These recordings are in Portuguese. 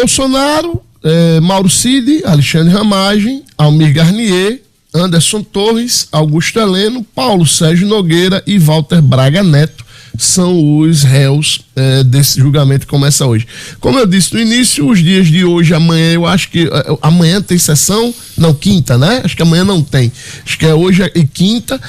Bolsonaro, Mauro Cid, Alexandre Ramagem, Almir Garnier, Anderson Torres, Augusto Heleno, Paulo Sérgio Nogueira e Walter Braga Neto são os réus desse julgamento que começa hoje. Como eu disse no início, os dias de hoje, amanhã, eu acho que amanhã tem sessão, não, quinta, né? Acho que amanhã não tem. Acho que é hoje e quinta.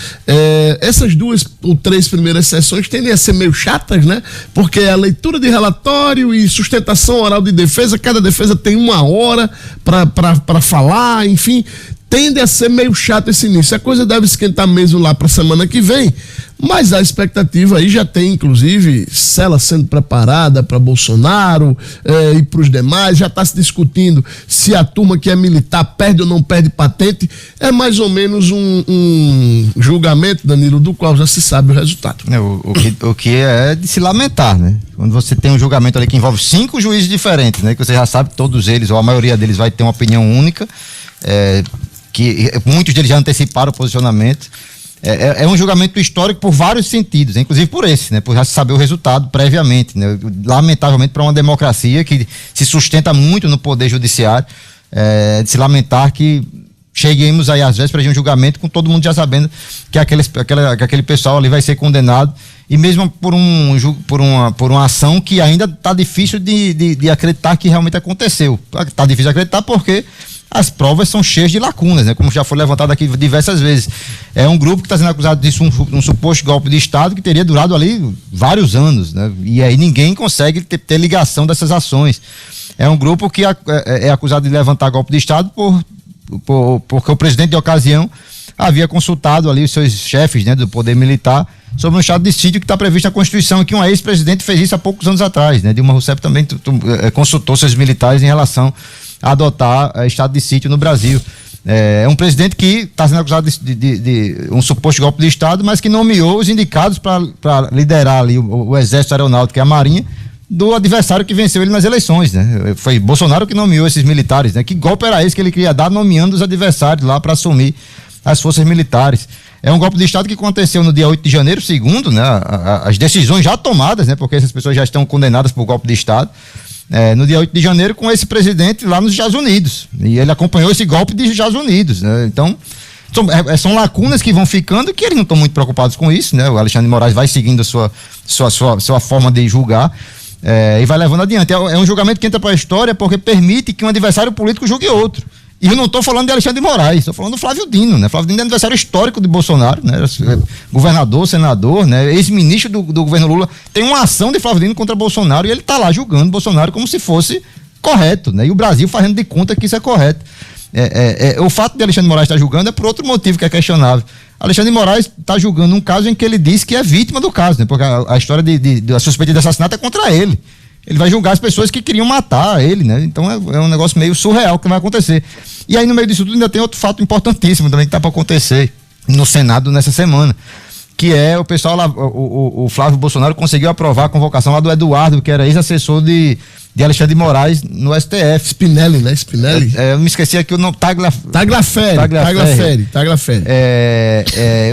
Essas 2 ou 3 primeiras sessões tendem a ser meio chatas, né? Porque a leitura de relatório e sustentação oral de defesa, cada defesa tem 1 hora para falar, enfim, tende a ser meio chato esse início. A coisa deve esquentar mesmo lá para a semana que vem, mas a expectativa aí já tem, inclusive, cela sendo preparada para Bolsonaro e para os demais. Já está se discutindo se a turma que é militar perde ou não perde patente. É mais ou menos um julgamento, Danilo, do qual já se sabe o resultado. O que é de se lamentar, né? Quando você tem um julgamento ali que envolve 5 juízes diferentes, né? Que você já sabe que todos eles, ou a maioria deles, vai ter uma opinião única, que muitos deles já anteciparam o posicionamento. É um julgamento histórico por vários sentidos, inclusive por esse, né? Por já saber o resultado previamente, né? Lamentavelmente, para uma democracia que se sustenta muito no poder judiciário, de se lamentar que cheguemos aí às vésperas de um julgamento com todo mundo já sabendo que aquele pessoal ali vai ser condenado, e mesmo por uma ação que ainda está difícil de acreditar que realmente aconteceu. Está difícil de acreditar porque as provas são cheias de lacunas, né? Como já foi levantado aqui diversas vezes. É um grupo que está sendo acusado disso, um suposto golpe de Estado que teria durado ali vários anos, né? E aí ninguém consegue ter ligação dessas ações. É um grupo que é acusado de levantar golpe de Estado porque o presidente de ocasião havia consultado ali os seus chefes, né, do poder militar sobre um estado de sítio que está previsto na Constituição, que um ex-presidente fez isso há poucos anos atrás, né? Dilma Rousseff também consultou seus militares em relação a adotar estado de sítio no Brasil. É um presidente que está sendo acusado de um suposto golpe de Estado, mas que nomeou os indicados para liderar ali o Exército Aeronáutico e a Marinha do adversário que venceu ele nas eleições, né? Foi Bolsonaro que nomeou esses militares, né? Que golpe era esse que ele queria dar nomeando os adversários lá para assumir as forças militares? É um golpe de Estado que aconteceu no dia 8 de janeiro, segundo, né, as decisões já tomadas, né? Porque essas pessoas já estão condenadas por golpe de Estado. No dia 8 de janeiro, com esse presidente lá nos Estados Unidos. E ele acompanhou esse golpe dos Estados Unidos, né? Então, são lacunas que vão ficando, que eles não estão muito preocupados com isso, né? O Alexandre de Moraes vai seguindo a sua forma de julgar, e vai levando adiante. É um julgamento que entra para a história porque permite que um adversário político julgue outro. E eu não estou falando de Alexandre de Moraes, estou falando do Flávio Dino, né? Flávio Dino é adversário histórico de Bolsonaro, né? Governador, senador, né? Ex-ministro do governo Lula. Tem uma ação de Flávio Dino contra Bolsonaro e ele está lá julgando Bolsonaro como se fosse correto, né? E o Brasil fazendo de conta que isso é correto. O fato de Alexandre de Moraes estar julgando é por outro motivo que é questionável. Alexandre de Moraes está julgando um caso em que ele diz que é vítima do caso, né? Porque a história da suspeita de assassinato é contra ele. Ele vai julgar as pessoas que queriam matar ele, né? Então é um negócio meio surreal que vai acontecer. E aí no meio disso tudo ainda tem outro fato importantíssimo também que está para acontecer no Senado nessa semana, que é o pessoal lá, o Flávio Bolsonaro conseguiu aprovar a convocação lá do Eduardo, que era ex-assessor de Alexandre de Moraes no STF. Spinelli, né? Spinelli? Eu me esqueci aqui o nome. Tagliaferri.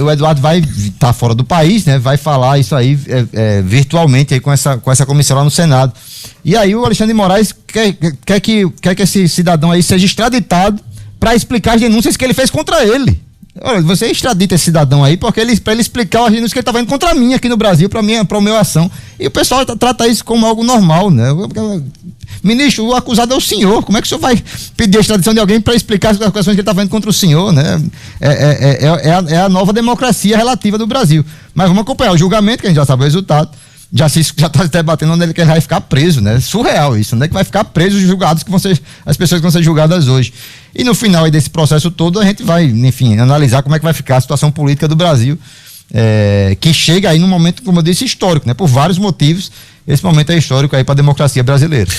O Eduardo vai estar fora do país, né? Vai falar isso aí virtualmente aí com essa comissão lá no Senado. E aí o Alexandre de Moraes quer que esse cidadão aí seja extraditado para explicar as denúncias que ele fez contra ele. Olha, você extradita esse cidadão aí para ele explicar as denúncias que ele estava indo contra mim aqui no Brasil, para a minha ação. E o pessoal trata isso como algo normal, né? Ministro, o acusado é o senhor. Como é que o senhor vai pedir a extradição de alguém para explicar as acusações que ele estava indo contra o senhor, né? É a nova democracia relativa do Brasil. Mas vamos acompanhar o julgamento, que a gente já sabe o resultado. Já está debatendo onde ele vai ficar preso, né? Surreal isso, né? Que vai ficar preso os julgados as pessoas que vão ser julgadas hoje. E no final aí desse processo todo, a gente vai, enfim, analisar como é que vai ficar a situação política do Brasil, que chega aí num momento, como eu disse, histórico, né? Por vários motivos, esse momento é histórico aí para a democracia brasileira.